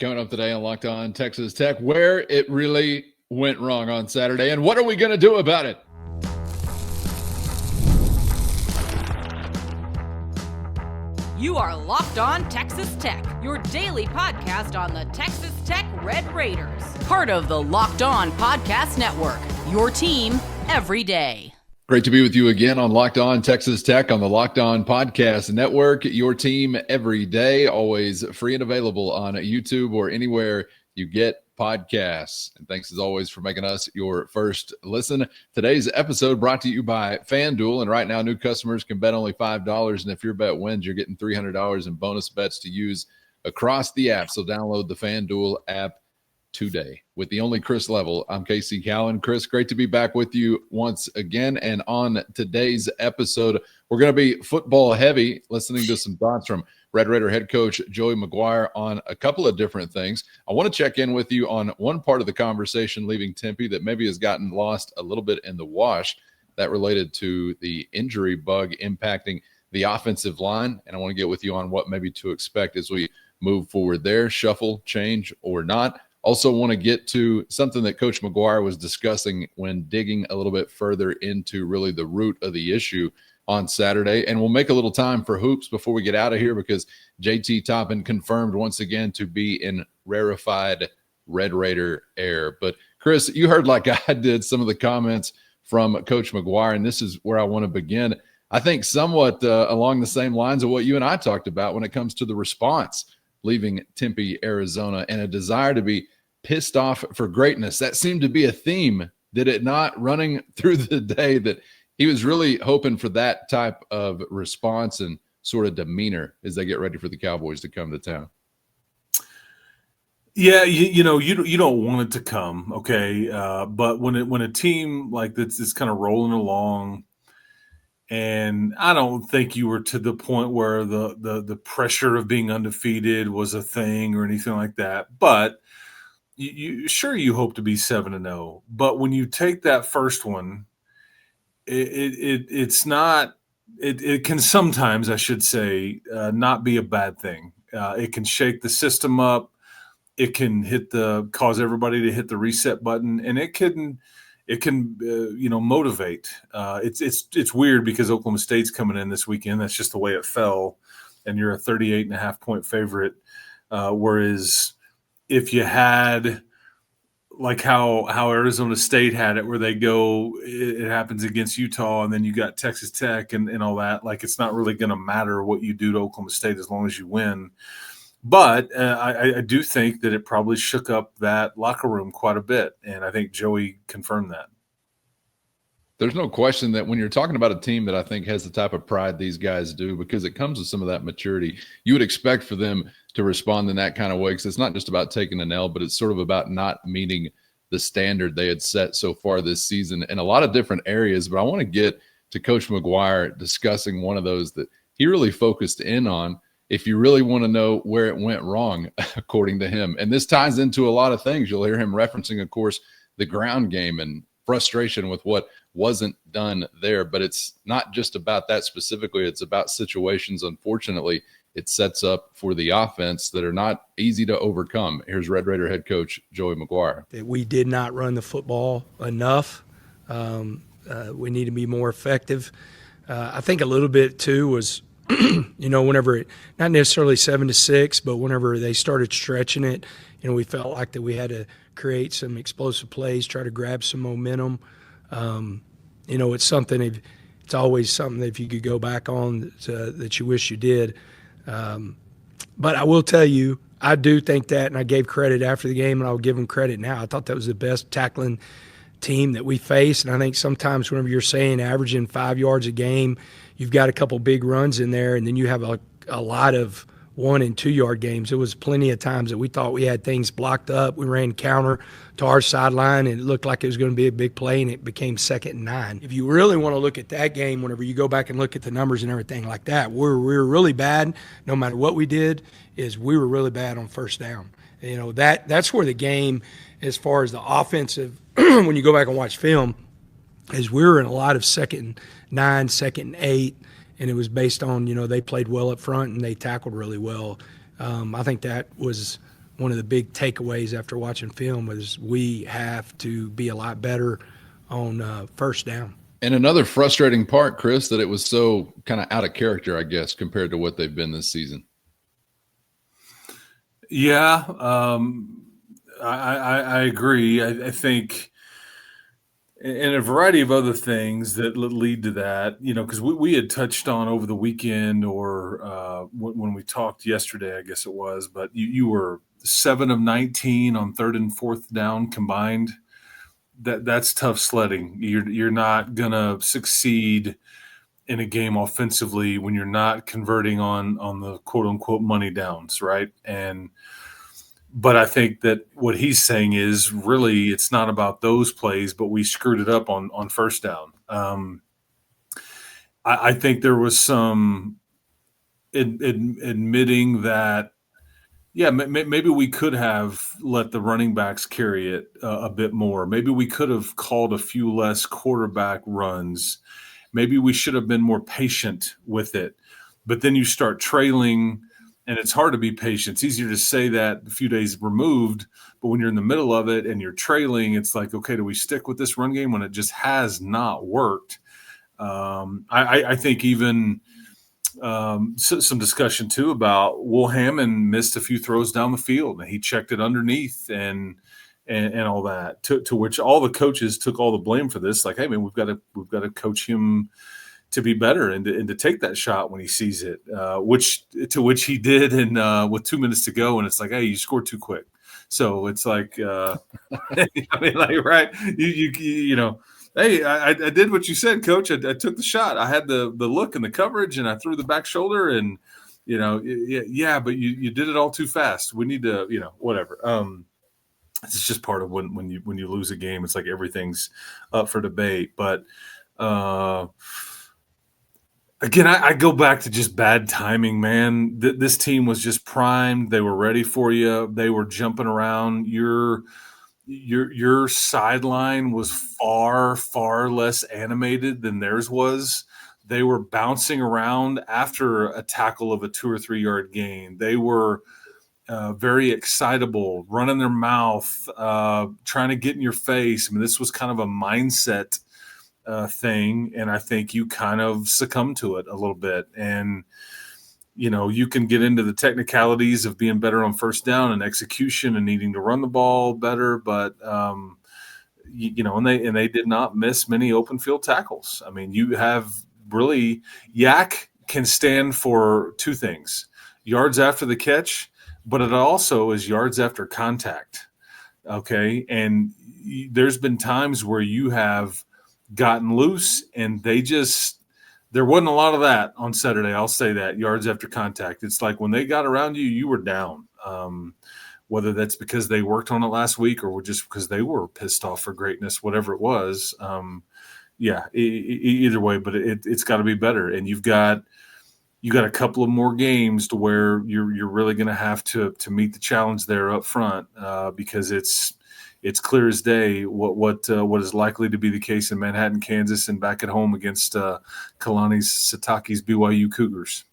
Coming up today on Locked On Texas Tech, where it really went wrong on Saturday, and what are we going to do about it? You are Locked On Texas Tech, your daily podcast on the Texas Tech Red Raiders. Part of the Locked On Podcast Network, your team every day. Great to be with you again on Locked On Texas Tech on the Locked On Podcast Network, your team every day, always free and available on YouTube or anywhere you get podcasts. And thanks as always for making us your first listen. Today's episode brought to you by FanDuel. And right now, new customers can bet only $5. And if your bet wins, you're getting $300 in bonus bets to use across the app. So download the FanDuel app today. With the only Chris level, I'm Casey Cowan. Chris, great to be back with you once again. And on today's episode, we're going to be football heavy, listening to some thoughts from Red Raider head coach Joey McGuire on a couple of different things. I want to check in with you on one part of the conversation leaving Tempe that maybe has gotten lost a little bit in the wash, that related to the injury bug impacting the offensive line. And I want to get with you on what maybe to expect as we move forward there, shuffle, change, or not. Also want to get to something that Coach McGuire was discussing when digging a little bit further into really the root of the issue on Saturday. And we'll make a little time for hoops before we get out of here, because JT Toppin confirmed once again to be in rarefied Red Raider air. But Chris, you heard, like I did, some of the comments from Coach McGuire, and this is where I want to begin. I think somewhat along the same lines of what you and I talked about when it comes to the response leaving Tempe, Arizona, and a desire to be pissed off for greatness. That seemed to be a theme, did it not, running through the day, that he was really hoping for that type of response and sort of demeanor as they get ready for the Cowboys to come to town. Yeah, you don't want it to come, okay? But when a team like this is kind of rolling along, and I don't think you were to the point where the pressure of being undefeated was a thing or anything like that. But you hope to be 7-0. But when you take that first one, it can sometimes, I should say, not be a bad thing. It can shake the system up. It can cause everybody to hit the reset button, and it can motivate. It's weird because Oklahoma State's coming in this weekend. That's just the way it fell, and you're a 38.5-point favorite. Whereas if you had, like how Arizona State had it, where they go, it happens against Utah, and then you got Texas Tech and all that. Like, it's not really going to matter what you do to Oklahoma State as long as you win. But I do think that it probably shook up that locker room quite a bit, and I think Joey confirmed that. There's no question that when you're talking about a team that I think has the type of pride these guys do, because it comes with some of that maturity, you would expect for them to respond in that kind of way, because it's not just about taking an L, but it's sort of about not meeting the standard they had set so far this season in a lot of different areas. But I want to get to Coach McGuire discussing one of those that he really focused in on, if you really want to know where it went wrong, according to him. And this ties into a lot of things. You'll hear him referencing, of course, the ground game and frustration with what wasn't done there. But it's not just about that specifically. It's about situations, unfortunately, it sets up for the offense that are not easy to overcome. Here's Red Raider head coach Joey McGuire. We did not run the football enough. We need to be more effective. I think a little bit, too, was – whenever not necessarily 7-6, but whenever they started stretching it, we felt like that we had to create some explosive plays, try to grab some momentum. It's something, it's always something that if you could go back on that you wish you did. But I will tell you, I do think that, and I gave credit after the game, and I'll give them credit now. I thought that was the best tackling team that we faced, and I think sometimes whenever you're saying averaging 5 yards a game, you've got a couple big runs in there, and then you have a lot of 1 and 2 yard games. There was plenty of times that we thought we had things blocked up. We ran counter to our sideline, and it looked like it was going to be a big play, and it became 2nd and 9. If you really want to look at that game, whenever you go back and look at the numbers and everything like that, we were really bad. No matter what we did, we were really bad on first down. That's where the game, as far as the offensive, when you go back and watch film, is we were in a lot of 2nd and 9, 2nd and 8, and it was based on, they played well up front and they tackled really well. I think that was one of the big takeaways after watching film was we have to be a lot better on first down. And another frustrating part, Chris, that it was so kind of out of character, I guess, compared to what they've been this season. Yeah, I agree. I think, and a variety of other things that lead to that, because we had touched on over the weekend or when we talked yesterday, I guess it was, but you were 7 of 19 on third and fourth down combined. That's tough sledding. You're not gonna succeed in a game offensively when you're not converting on the quote unquote money downs, right? But I think that what he's saying is really it's not about those plays, but we screwed it up on first down. I think there was some admitting that, yeah, maybe we could have let the running backs carry it a bit more. Maybe we could have called a few less quarterback runs. Maybe we should have been more patient with it. But then you start trailing, and it's hard to be patient. It's easier to say that a few days removed, but when you're in the middle of it and you're trailing, it's like, okay, do we stick with this run game when it just has not worked? I think even some discussion too about Will Hammond missed a few throws down the field and he checked it underneath and all that, to which all the coaches took all the blame for this. Like, hey man, we've got to coach him to be better and to take that shot when he sees it, which he did. And with 2 minutes to go, and it's like, hey, you scored too quick. So it's like, I mean, like, right. You know, hey, I did what you said, coach. I took the shot. I had the look and the coverage, and I threw the back shoulder, and yeah, but you did it all too fast. We need to, whatever. It's just part of when you lose a game. It's like everything's up for debate. But again, I go back to just bad timing, man. This team was just primed. They were ready for you. They were jumping around. Your sideline was far, far less animated than theirs was. They were bouncing around after a tackle of a 2 or 3 yard gain. They were very excitable, running their mouth, trying to get in your face. I mean, this was kind of a mindset thing, and I think you kind of succumb to it a little bit. And you can get into the technicalities of being better on first down and execution and needing to run the ball better, but and they did not miss many open field tackles. I mean, you have really Yak can stand for two things: yards after the catch, but it also is yards after contact. Okay, and there's been times where you have gotten loose and there wasn't a lot of that on Saturday. I'll say that, yards after contact. It's like when they got around you, you were down. Whether that's because they worked on it last week or just because they were pissed off for greatness, whatever it was. Either way, but it's got to be better. And you got a couple of more games to where you're really going to have to meet the challenge there up front, because it's clear as day what is likely to be the case in Manhattan, Kansas, and back at home against Kalani Sitake's BYU Cougars.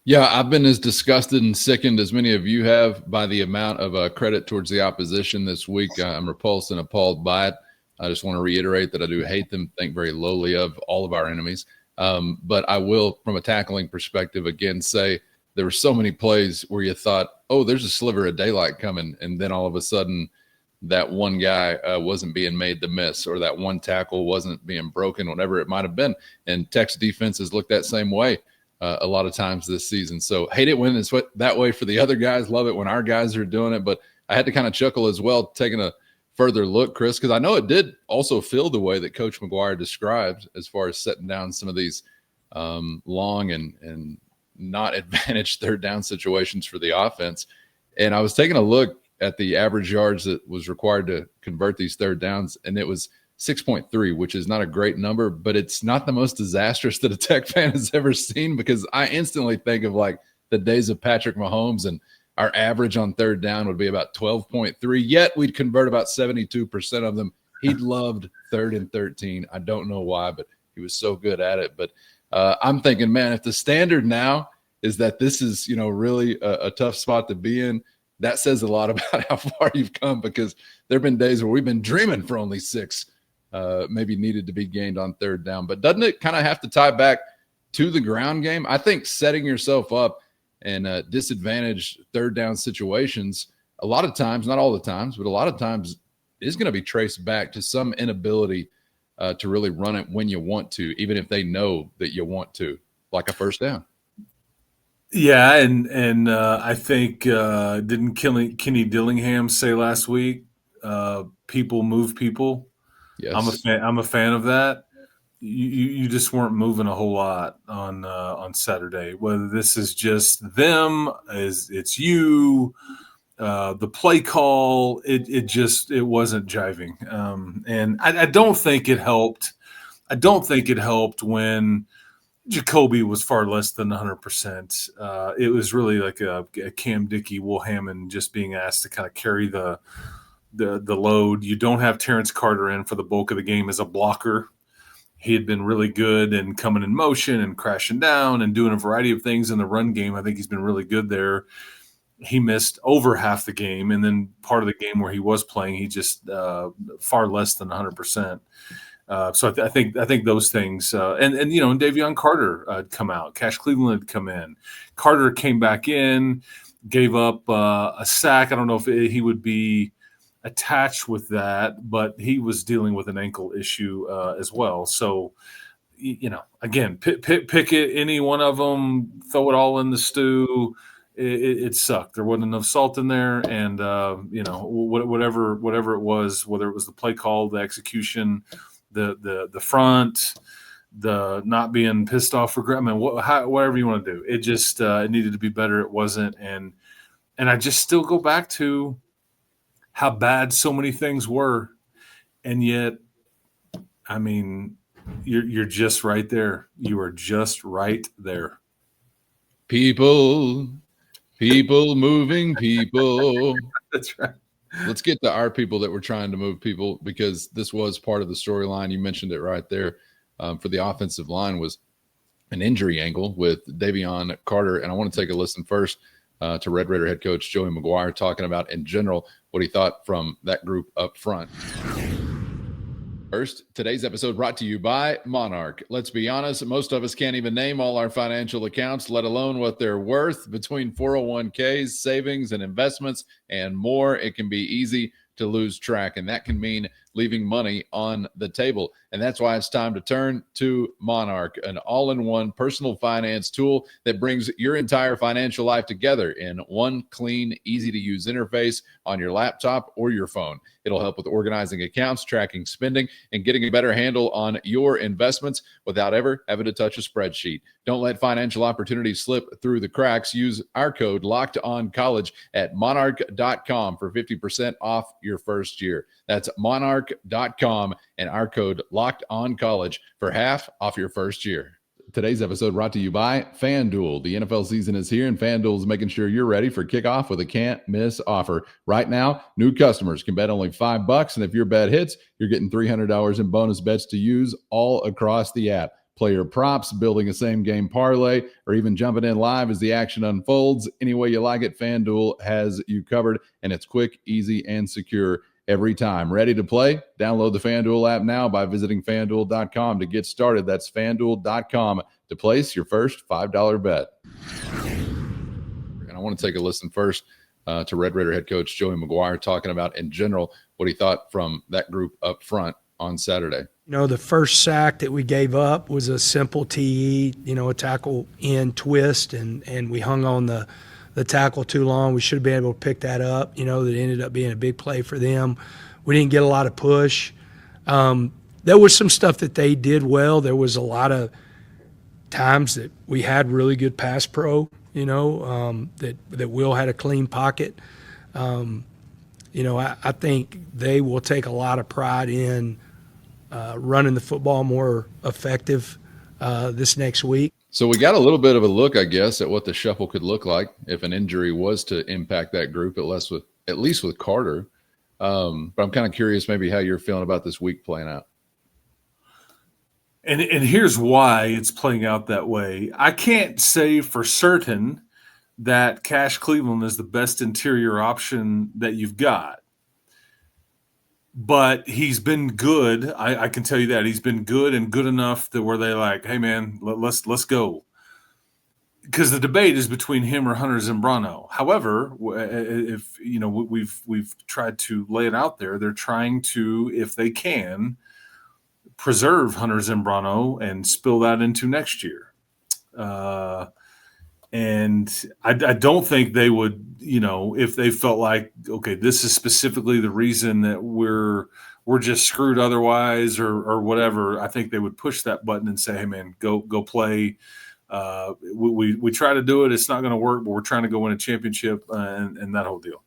Yeah, I've been as disgusted and sickened as many of you have by the amount of credit towards the opposition this week. I'm repulsed and appalled by it. I just want to reiterate that I do hate them, think very lowly of all of our enemies. But I will, from a tackling perspective, again say there were so many plays where you thought, oh, there's a sliver of daylight coming, and then all of a sudden – that one guy wasn't being made to miss, or that one tackle wasn't being broken, whatever it might have been. And Tech's defenses look that same way a lot of times this season. So hate it when it's that way for the other guys. Love it when our guys are doing it. But I had to kind of chuckle as well, taking a further look, Chris, because I know it did also feel the way that Coach McGuire described as far as setting down some of these long and not advantaged third down situations for the offense. And I was taking a look at the average yards that was required to convert these third downs, and it was 6.3, which is not a great number, but it's not the most disastrous that a Tech fan has ever seen, because I instantly think of like the days of Patrick Mahomes, and our average on third down would be about 12.3, yet we'd convert about 72% of them. He loved 3rd and 13. I don't know why, but he was so good at it. But I'm thinking, man, if the standard now is that this is, really a tough spot to be in, that says a lot about how far you've come, because there have been days where we've been dreaming for only 6 maybe needed to be gained on third down. But doesn't it kind of have to tie back to the ground game? I think setting yourself up in disadvantaged third down situations, a lot of times, not all the times, but a lot of times is going to be traced back to some inability to really run it when you want to, even if they know that you want to, like a first down. Yeah, and I think didn't Kenny Dillingham say last week, people move people? Yes. I'm a fan of that. You just weren't moving a whole lot on Saturday. Whether this is just them, it's you, the play call, it wasn't jiving. And I don't think it helped. I don't think it helped when Jacoby was far less than 100%. It was really like a Cam Dickey, Will Hammond just being asked to kind of carry the load. You don't have Terrence Carter in for the bulk of the game as a blocker. He had been really good and coming in motion and crashing down and doing a variety of things in the run game. I think he's been really good there. He missed over half the game, and then part of the game where he was playing, he just far less than 100%. So I think those things, and Davion Carter had come out, Cash Cleveland had come in, Carter came back in, gave up a sack. I don't know if he would be attached with that, but he was dealing with an ankle issue as well. So, again, pick it, any one of them, throw it all in the stew. It sucked. There wasn't enough salt in there, and whatever it was, whether it was the play call, the execution, the front, the not being pissed off for whatever you want to do. It just it needed to be better. It wasn't, and I just still go back to how bad so many things were, and yet, I mean, you're just right there. You are just right there. People moving people. That's right. Let's get to our people that were trying to move people, because this was part of the storyline. You mentioned it right there. For the offensive line was an injury angle with Davion Carter. And I want to take a listen first to Red Raider head coach Joey McGuire talking about in general what he thought from that group up front. First, today's episode brought to you by Monarch. Let's be honest, most of us can't even name all our financial accounts, let alone what they're worth. Between 401ks, savings, and investments, and more, it can be easy to lose track, and that can mean leaving money on the table. And that's why it's time to turn to Monarch, an all-in-one personal finance tool that brings your entire financial life together in one clean, easy-to-use interface on your laptop or your phone. It'll help with organizing accounts, tracking spending, and getting a better handle on your investments without ever having to touch a spreadsheet. Don't let financial opportunities slip through the cracks. Use our code LOCKEDONCollege at monarch.com for 50% off your first year. That's monarch.com and our code LOCKEDONCollege for half off your first year. Today's episode brought to you by FanDuel. The NFL season is here, and FanDuel is making sure you're ready for kickoff with a can't-miss offer. Right now, new customers can bet only $5, and if your bet hits, you're getting $300 in bonus bets to use all across the app. Play your props, building a same-game parlay, or even jumping in live as the action unfolds. Any way you like it, FanDuel has you covered, and it's quick, easy, and secure every time. Ready to play? Download the FanDuel app now by visiting FanDuel.com to get started. That's FanDuel.com to place your first $5 bet. And I want to take a listen first to Red Raider head coach Joey McGuire talking about, in general, what he thought from that group up front on Saturday. The first sack that we gave up was a simple TE, a tackle in twist, and we hung on the tackle too long. We should have been able to pick that up. That ended up being a big play for them. We didn't get a lot of push. There was some stuff that they did well. There was a lot of times that we had really good pass pro, that Will had a clean pocket. I think they will take a lot of pride in running the football more effective this next week. So we got a little bit of a look, I guess, at what the shuffle could look like if an injury was to impact that group, at least with Carter. But I'm kind of curious maybe how you're feeling about this week playing out. And here's why it's playing out that way. I can't say for certain that Cash Cleveland is the best interior option that you've got. But he's been good. I can tell you that he's been good and good enough that where they like, hey man, let's go. Because the debate is between him or Hunter Zambrano. However, if we've tried to lay it out there, they're trying to, if they can, preserve Hunter Zambrano and spill that into next year. And I don't think they would, if they felt like, okay, this is specifically the reason that we're just screwed otherwise or whatever. I think they would push that button and say, hey man, go play. We try to do it. It's not going to work, but we're trying to go win a championship and that whole deal.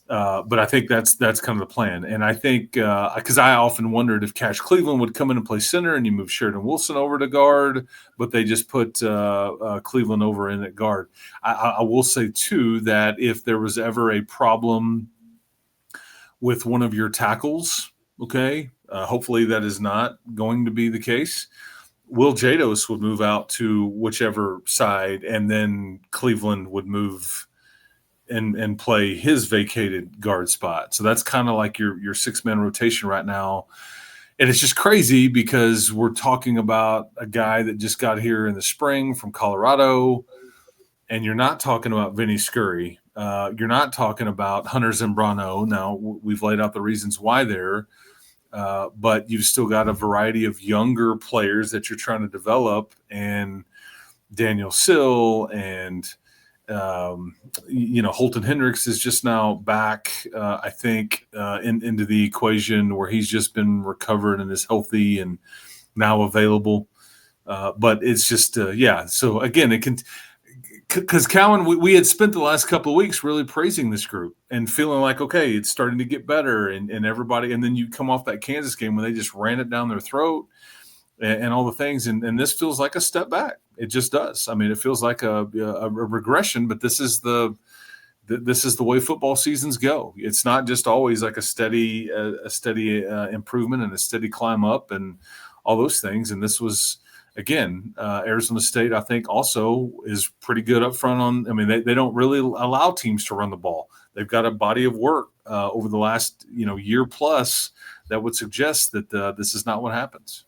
But I think that's kind of the plan. And I think because I often wondered if Cash Cleveland would come in and play center and you move Sheridan Wilson over to guard, but they just put Cleveland over in at guard. I will say, too, that if there was ever a problem with one of your tackles, okay, hopefully that is not going to be the case. Will Jados would move out to whichever side, and then Cleveland would move and play his vacated guard spot. So that's kind of like your 6-man rotation right now. And it's just crazy because we're talking about a guy that just got here in the spring from Colorado, and you're not talking about Vinny Scurry. You're not talking about Hunter Zambrano. Now, we've laid out the reasons why there, but you've still got a variety of younger players that you're trying to develop, and Daniel Sill and Holton Hendricks is just now back, I think, into the equation where he's just been recovered and is healthy and now available. But it's just, So again, it can, because Cowan, we had spent the last couple of weeks really praising this group and feeling like, okay, it's starting to get better and everybody. And then you come off that Kansas game when they just ran it down their throat and all the things. And this feels like a step back. It just does. I mean, it feels like a regression, but this is the way football seasons go. It's not just always like a steady improvement and a steady climb up and all those things. And this was, again, Arizona State, I think, also is pretty good up front they don't really allow teams to run the ball. They've got a body of work over the last, year plus that would suggest that this is not what happens.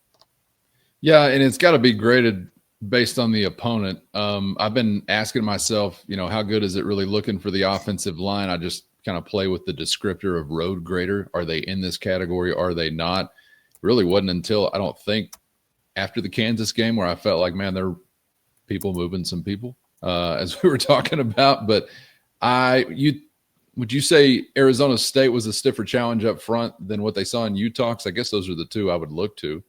Yeah, and it's got to be graded based on the opponent. I've been asking myself, how good is it really looking for the offensive line? I just kind of play with the descriptor of road grader. Are they in this category? Are they not? It really wasn't until, I don't think, after the Kansas game where I felt like, man, there are people moving some people, as we were talking about. But would you say Arizona State was a stiffer challenge up front than what they saw in Utah? Because I guess those are the two I would look to.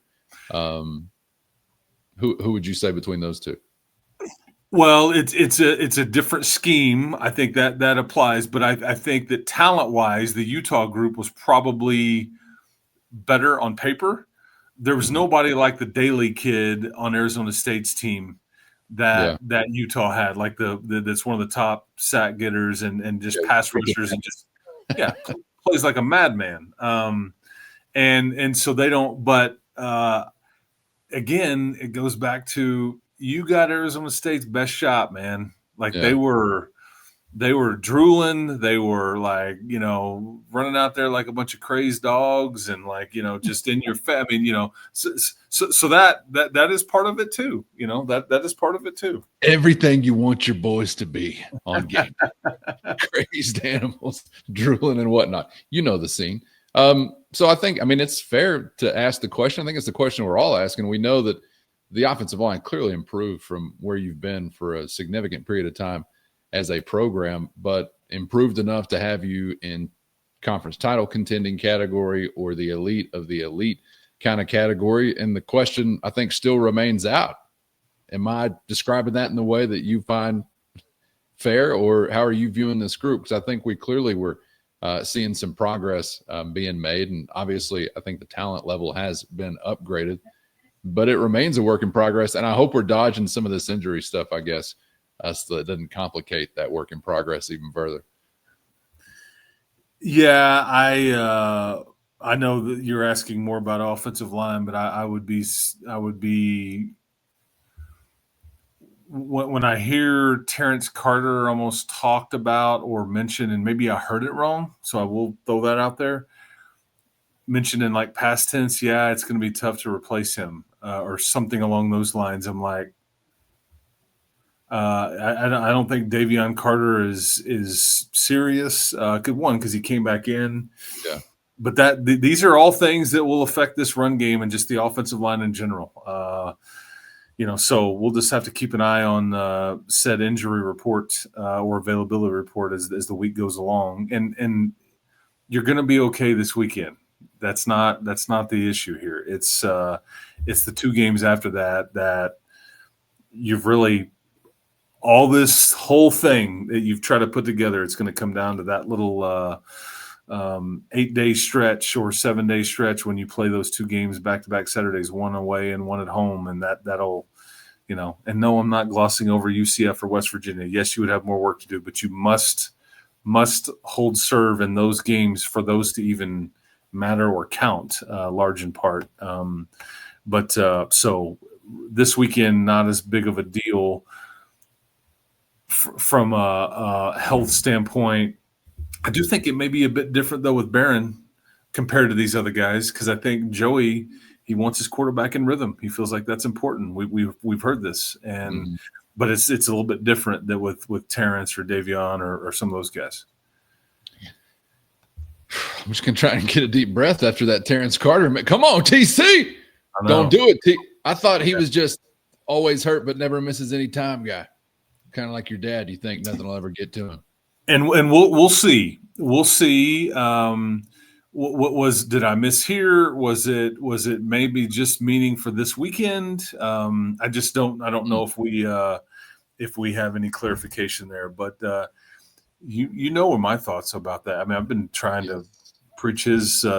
Who would you say between those two? Well, it's a different scheme. I think that applies, but I think that talent-wise, the Utah group was probably better on paper. There was nobody like the Daly kid on Arizona State's team that Utah had, like that's one of the top sack getters and just pass rushers and just plays like a madman. And so they don't, but again, it goes back to you got Arizona State's best shot, man. Like they were drooling. They were like, running out there like a bunch of crazed dogs and like, just in your I mean, so that is part of it too. That is part of it too. Everything you want your boys to be on game. Crazed animals, drooling and whatnot. You know the scene. So I think, it's fair to ask the question. I think it's the question we're all asking. We know that the offensive line clearly improved from where you've been for a significant period of time as a program, but improved enough to have you in conference title contending category or the elite of the elite kind of category. And the question, I think, still remains out. Am I describing that in the way that you find fair, or how are you viewing this group? Because I think we clearly were seeing some progress being made. And obviously, I think the talent level has been upgraded, but it remains a work in progress. And I hope we're dodging some of this injury stuff, I guess, so that it doesn't complicate that work in progress even further. Yeah, I know that you're asking more about offensive line, but I would be when I hear Terrence Carter almost talked about or mentioned, and maybe I heard it wrong, so I will throw that out there, mentioned in like past tense, yeah, it's going to be tough to replace him or something along those lines. I'm like, I don't think Davion Carter is serious. One, because he came back in. Yeah. But these are all things that will affect this run game and just the offensive line in general. So we'll just have to keep an eye on said injury report or availability report as the week goes along. And you're going to be okay this weekend. That's not the issue here. It's the 2 games after that you've really – all this whole thing that you've tried to put together, it's going to come down to that little 8-day stretch or 7-day stretch when you play those 2 games back-to-back Saturdays, one away and one at home, and that'll, and no, I'm not glossing over UCF or West Virginia. Yes, you would have more work to do, but you must hold serve in those games for those to even matter or count, large in part. So this weekend, not as big of a deal from a health standpoint. I do think it may be a bit different, though, with Barron compared to these other guys, because I think Joey, he wants his quarterback in rhythm. He feels like that's important. We've heard this, but it's a little bit different than with Terrence or Davion or some of those guys. I'm just going to try and get a deep breath after that Terrence Carter. Come on, TC. Don't do it. I thought he was just always hurt but never misses any time guy. Kind of like your dad. You think nothing will ever get to him. And we'll see. We'll see. What was? Did I miss here? Was it maybe just meaning for this weekend? I just don't. I don't know if we have any clarification there. But you know what my thoughts about that. I mean, I've been trying to preach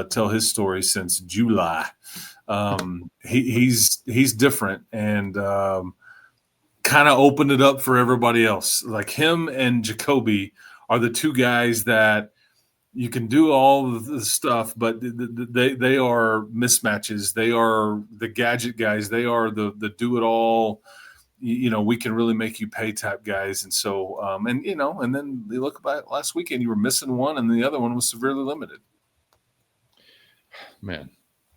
tell his story since July. He's different and kind of opened it up for everybody else. Like him and Jacoby are the 2 guys that you can do all of the stuff, but they are mismatches. They are the gadget guys. They are the do it all. We can really make you pay type guys. And so, and then you look about last weekend, you were missing one, and the other one was severely limited. Man,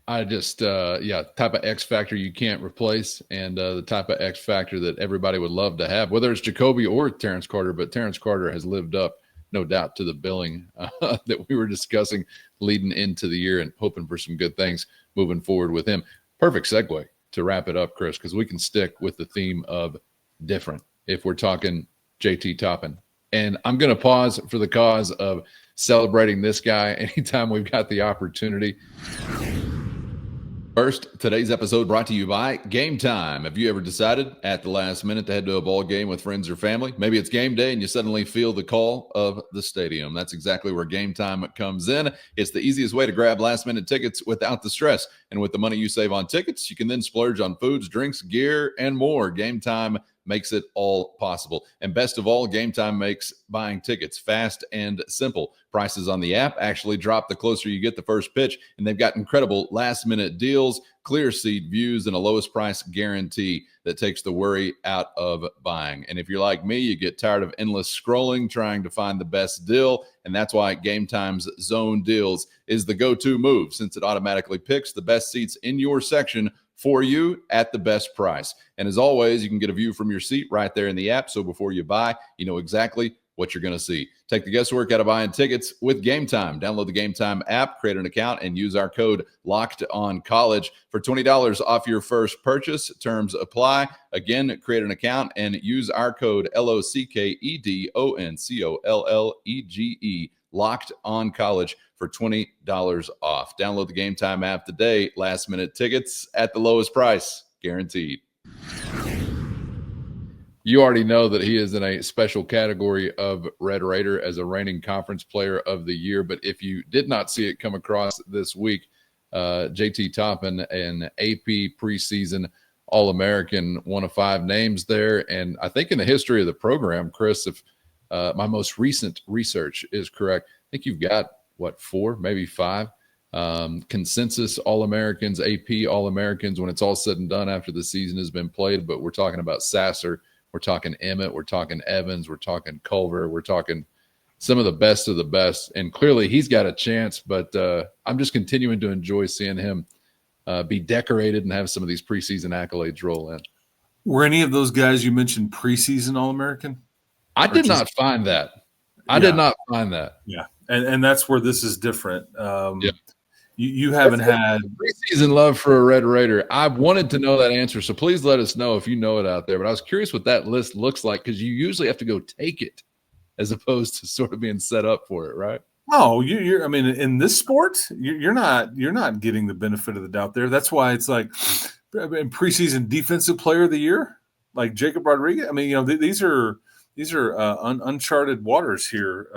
I just, type of X factor you can't replace, and the type of X factor that everybody would love to have, whether it's Jacoby or Terrence Carter. But Terrence Carter has lived up, no doubt, to the billing that we were discussing leading into the year and hoping for some good things moving forward with him. Perfect segue to wrap it up, Chris, because we can stick with the theme of different if we're talking JT Toppin. And I'm going to pause for the cause of celebrating this guy anytime we've got the opportunity. First, today's episode brought to you by Gametime. Have you ever decided at the last minute to head to a ball game with friends or family? Maybe it's game day and you suddenly feel the call of the stadium. That's exactly where Gametime comes in. It's the easiest way to grab last-minute tickets without the stress. And with the money you save on tickets, you can then splurge on foods, drinks, gear, and more. Gametime makes it all possible. And best of all, Gametime makes buying tickets fast and simple. Prices on the app actually drop the closer you get the first pitch, and they've got incredible last-minute deals, clear seat views, and a lowest price guarantee that takes the worry out of buying. And if you're like me, you get tired of endless scrolling trying to find the best deal, and that's why Gametime's Zone Deals is the go-to move, since it automatically picks the best seats in your section for you at the best price. And as always, you can get a view from your seat right there in the app. So before you buy, you know exactly what you're going to see. Take the guesswork out of buying tickets with Gametime. Download the Gametime app, create an account, and use our code LOCKEDONCollege for $20 off your first purchase. Terms apply. Again, create an account and use our code LOCKEDONCOLLEGE, Locked On College, for $20 off. Download the Gametime app today. Last minute tickets at the lowest price, guaranteed. You already know that he is in a special category of Red Raider as a reigning conference player of the year. But if you did not see it come across this week, JT Toppin, an AP preseason All-American, one of 5 names there. And I think in the history of the program, Chris, if my most recent research is correct, I think you've got, 4, maybe 5 consensus All-Americans, AP All-Americans when it's all said and done after the season has been played. But we're talking about Sasser. We're talking Emmett. We're talking Evans. We're talking Culver. We're talking some of the best of the best. And clearly he's got a chance, but I'm just continuing to enjoy seeing him be decorated and have some of these preseason accolades roll in. Were any of those guys you mentioned preseason All-American? I did not find that. I did not find that. Yeah. And that's where this is different. Yeah. You haven't had preseason love for a Red Raider. I wanted to know that answer, so please let us know if you know it out there. But I was curious what that list looks like, because you usually have to go take it as opposed to sort of being set up for it, right? Oh, you're. I mean, in this sport, you're not getting the benefit of the doubt there. That's why it's like in preseason defensive player of the year, like Jacob Rodriguez. I mean, these are uncharted waters here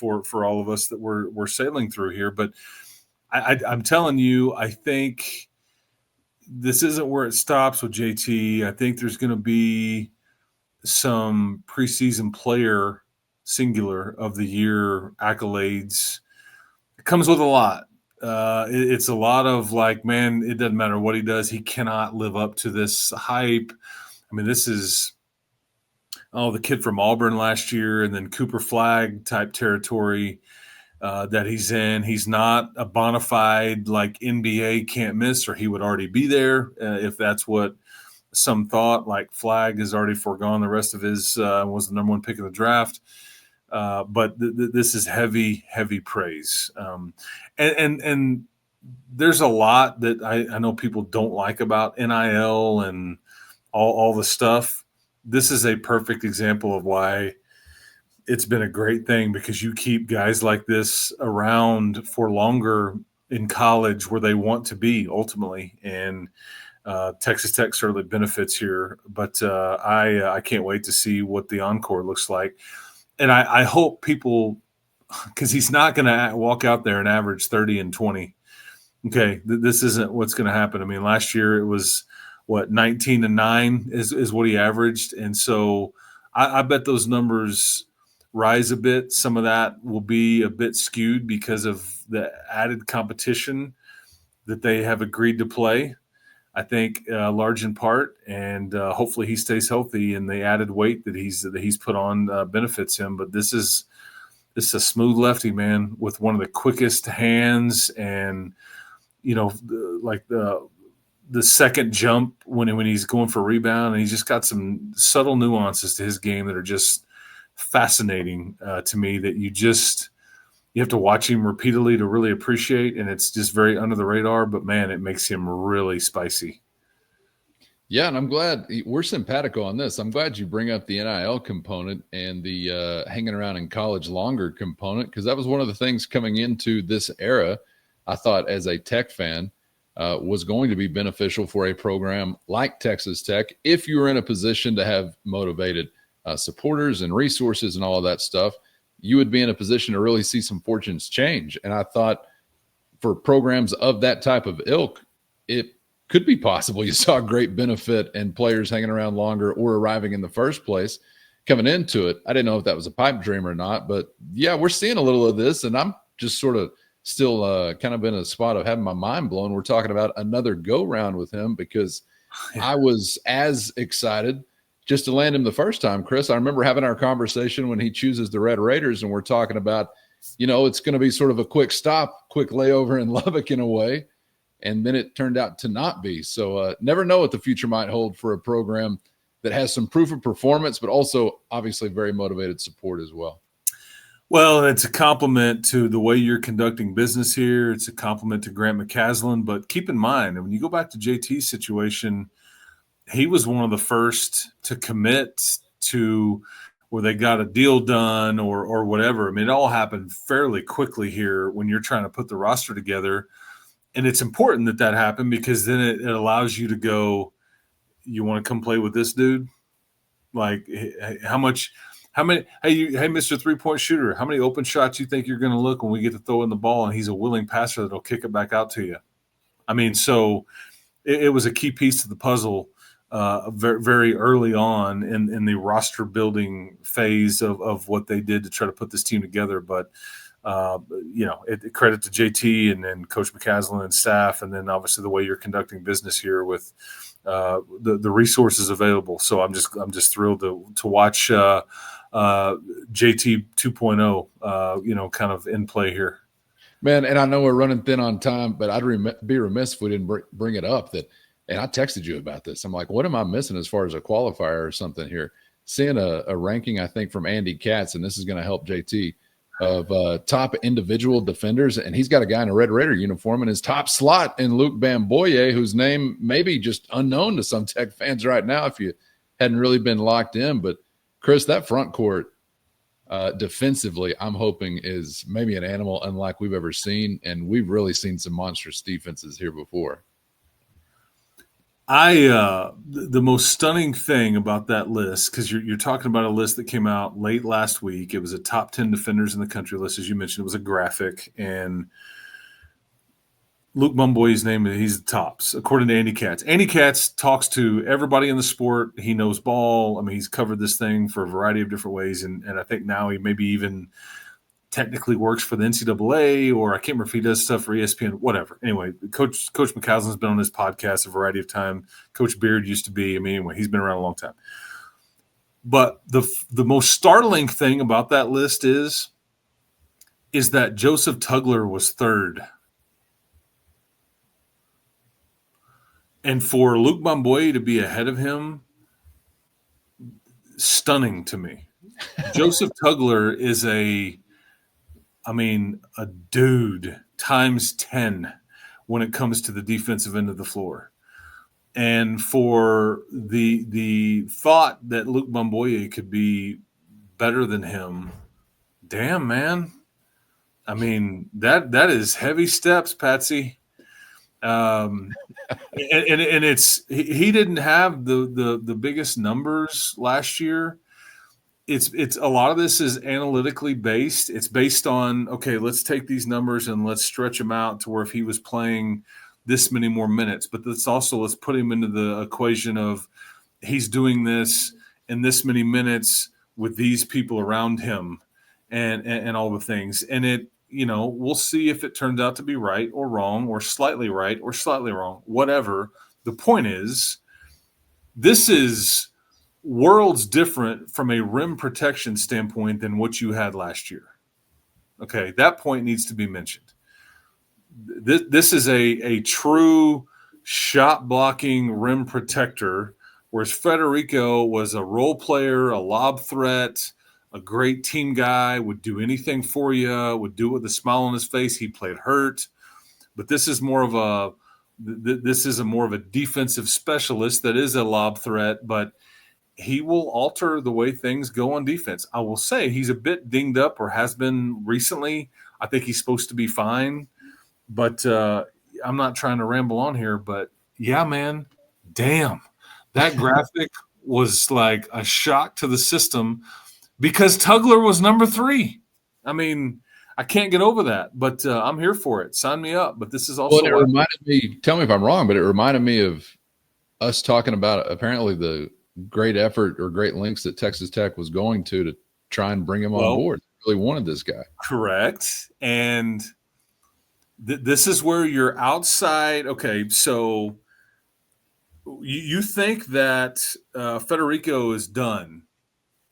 for all of us that we're sailing through here, but. I'm telling you, I think this isn't where it stops with JT. I think there's going to be some preseason player singular of the year accolades. It comes with a lot. It's a lot of like, man, it doesn't matter what he does. He cannot live up to this hype. I mean, this is, the kid from Auburn last year and then Cooper Flag type territory. That he's in. He's not a bona fide like NBA can't miss, or he would already be there if that's what some thought. Like Flag has already foregone the rest of his was the number one pick in the draft. But this is heavy praise. And there's a lot that I know people don't like about NIL and all the stuff. This is a perfect example of why it's been a great thing, because you keep guys like this around for longer in college where they want to be ultimately. And Texas Tech certainly benefits here, but I can't wait to see what the encore looks like. And I hope people, because he's not going to walk out there and average 30 and 20. Okay, this isn't what's going to happen. I mean, last year it was, 19 and 9 is what he averaged. And so I bet those numbers rise a bit. Some of that will be a bit skewed because of the added competition that they have agreed to play, I think, large in part, and hopefully he stays healthy, and the added weight that he's put on benefits him. But this is a smooth lefty, man, with one of the quickest hands, and like the second jump when he's going for rebound, and he's just got some subtle nuances to his game that are just fascinating to me, that you have to watch him repeatedly to really appreciate, and it's just very under the radar, but man, it makes him really spicy. Yeah, and I'm glad we're simpatico on this. I'm glad you bring up the NIL component and the hanging around in college longer component, because that was one of the things coming into this era I thought as a Tech fan was going to be beneficial for a program like Texas Tech if you were in a position to have motivated supporters and resources and all of that stuff. You would be in a position to really see some fortunes change. And I thought for programs of that type of ilk, it could be possible you saw great benefit in players hanging around longer or arriving in the first place coming into it. I didn't know if that was a pipe dream or not, but yeah, we're seeing a little of this, and I'm just sort of still kind of in a spot of having my mind blown. We're talking about another go round with him, because I was as excited just to land him the first time, Chris. I remember having our conversation when he chooses the Red Raiders, and we're talking about, it's going to be sort of a quick stop, quick layover in Lubbock in a way. And then it turned out to not be. So never know what the future might hold for a program that has some proof of performance, but also obviously very motivated support as well. Well, it's a compliment to the way you're conducting business here. It's a compliment to Grant McCaslin. But keep in mind, when you go back to JT's situation, he was one of the first to commit to where they got a deal done or whatever. I mean, it all happened fairly quickly here when you're trying to put the roster together. And it's important that happened, because then it allows you to go, you want to come play with this dude? Like, hey, Mr. 3-point shooter, how many open shots you think you're going to look when we get to throw in the ball and he's a willing passer that'll kick it back out to you? I mean, so it was a key piece to the puzzle very, very early on in the roster building phase of what they did to try to put this team together. But credit to JT and then Coach McCaslin and staff, and then obviously the way you're conducting business here with the resources available. So I'm just thrilled to watch JT 2.0, kind of in play here. Man, and I know we're running thin on time, but I'd be remiss if we didn't bring it up and I texted you about this. I'm like, what am I missing as far as a qualifier or something here? Seeing a ranking, I think, from Andy Katz, and this is going to help JT, of top individual defenders, and he's got a guy in a Red Raider uniform in his top slot in Luke Bamboye, whose name may be just unknown to some Tech fans right now if you hadn't really been locked in. But, Chris, that front court defensively, I'm hoping is maybe an animal unlike we've ever seen, and we've really seen some monstrous defenses here before. The most stunning thing about that list, because you're talking about a list that came out late last week. It was a top 10 defenders in the country list, as you mentioned. It was a graphic, and Luke Bamboye's name, he's the tops, according to Andy Katz. Andy Katz talks to everybody in the sport. He knows ball. I mean, he's covered this thing for a variety of different ways, and I think now he maybe even technically works for the NCAA, or I can't remember if he does stuff for ESPN, whatever. Anyway, Coach McCaslin's been on this podcast a variety of times. Coach Beard used to be. I mean, anyway, he's been around a long time. But the most startling thing about that list is that Joseph Tugler was third. And for Luke Bamboye to be ahead of him, stunning to me. Joseph Tugler is a dude times 10 when it comes to the defensive end of the floor. And for the thought that Luke Bamboye could be better than him, damn, man. I mean, that is heavy steps, Patsy. And it's he didn't have the biggest numbers last year. It's a lot of this is analytically based. It's based on, okay, let's take these numbers and let's stretch them out to where if he was playing this many more minutes, but let's put him into the equation of he's doing this in this many minutes with these people around him and all the things. And we'll see if it turns out to be right or wrong or slightly right or slightly wrong, whatever. The point is, this is worlds different from a rim protection standpoint than what you had last year. Okay, that point needs to be mentioned. This is a true shot blocking rim protector, whereas Federico was a role player, a lob threat, a great team guy, would do anything for you, would do it with a smile on his face. He played hurt, but this is more of a defensive specialist that is a lob threat, but he will alter the way things go on defense. I will say he's a bit dinged up, or has been recently. I think he's supposed to be fine, but I'm not trying to ramble on here, but yeah, man, damn, that graphic was like a shock to the system because Tugler was number 3. I mean, I can't get over that, but I'm here for it. Sign me up. But this is also it reminded me, tell me if I'm wrong, but it reminded me of us talking about apparently the great effort or great lengths that Texas Tech was going to try and bring him on board. They really wanted this guy. Correct. And this is where you're outside. Okay, so you think that Federico is done,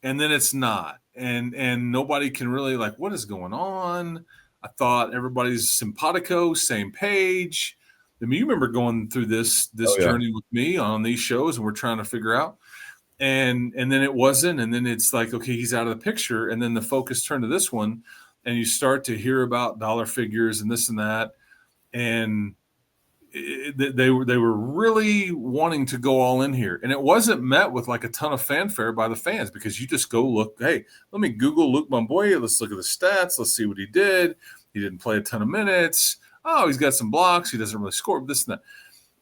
and then it's not. And nobody can really, like, what is going on? I thought everybody's simpatico, same page. I mean, you remember going through this journey with me on these shows, and we're trying to figure out. And then it wasn't, and then it's like, okay, he's out of the picture, and then the focus turned to this one, and you start to hear about dollar figures and this and that, and they were really wanting to go all in here, and it wasn't met with like a ton of fanfare by the fans, because you just go look, hey, let me Google Luke Bamboye, let's look at the stats, let's see what he did. He didn't play a ton of minutes. Oh, he's got some blocks. He doesn't really score this and that.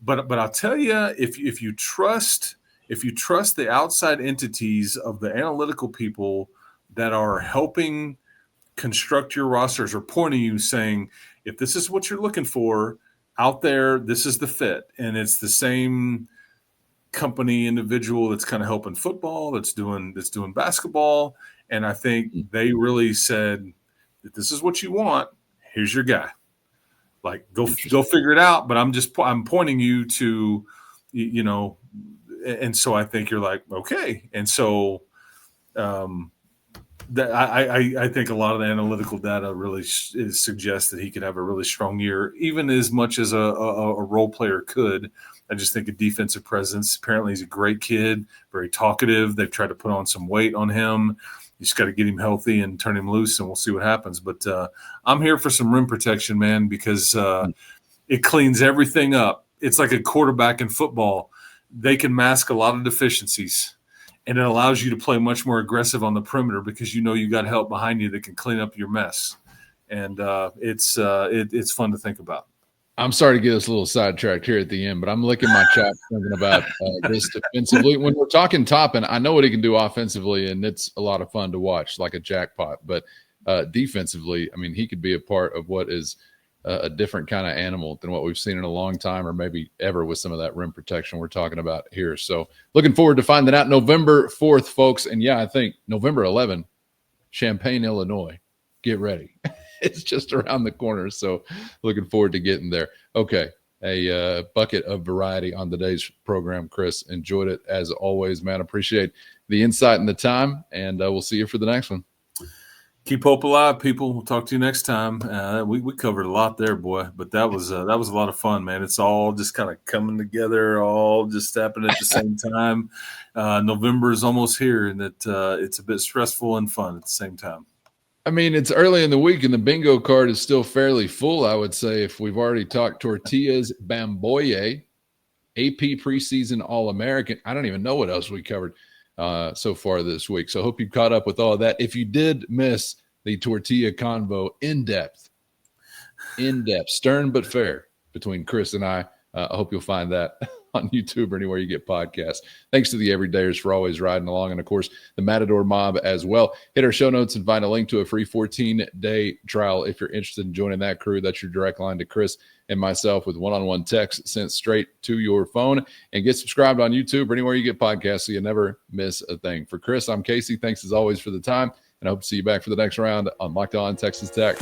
But I'll tell you, if you trust the outside entities of the analytical people that are helping construct your rosters, or pointing you, saying, if this is what you're looking for out there, this is the fit. And it's the same company individual that's kind of helping football, that's doing basketball. And I think they really said, if this is what you want, here's your guy. Like, go figure it out. But I'm pointing you to, you know, and so I think you're like, okay. And so that I think a lot of the analytical data really suggests that he could have a really strong year, even as much as a role player could. I just think a defensive presence. Apparently, he's a great kid, very talkative. They've tried to put on some weight on him. You just got to get him healthy and turn him loose, and we'll see what happens. But I'm here for some rim protection, man, because it cleans everything up. It's like a quarterback in football. They can mask a lot of deficiencies, and it allows you to play much more aggressive on the perimeter because you know you got help behind you that can clean up your mess. And it's fun to think about. I'm sorry to get us a little sidetracked here at the end, but I'm licking my chops thinking about this defensively. When we're talking Toppin, I know what he can do offensively, and it's a lot of fun to watch, like a jackpot. But defensively, I mean, he could be a part of what is a different kind of animal than what we've seen in a long time, or maybe ever, with some of that rim protection we're talking about here. So looking forward to finding out November 4th, folks. And yeah, I think November 11th, Champaign, Illinois. Get ready. It's just around the corner. So looking forward to getting there. Okay. A bucket of variety on today's program, Chris. Enjoyed it as always, man. Appreciate the insight and the time, and we'll see you for the next one. Keep hope alive, people. We'll talk to you next time. We covered a lot there, boy, but that was a lot of fun, man. It's all just kind of coming together, all just happening at the same time. November is almost here, and it's a bit stressful and fun at the same time. I mean, it's early in the week, and the bingo card is still fairly full, I would say. If we've already talked tortillas, Bamboye, AP preseason All-American. I don't even know what else we covered so far this week. So I hope you caught up with all of that. If you did miss the tortilla convo in depth, stern but fair between Chris and I hope you'll find that on YouTube or anywhere you get podcasts. Thanks to the everydayers for always riding along, and of course the Matador Mob as well. Hit our show notes and find a link to a free 14-day trial if you're interested in joining that crew. That's your direct line to Chris and myself with one-on-one text sent straight to your phone. And get subscribed on YouTube or anywhere you get podcasts so you never miss a thing. For Chris, I'm Casey. Thanks as always for the time, and I hope to see you back for the next round on Locked On Texas Tech.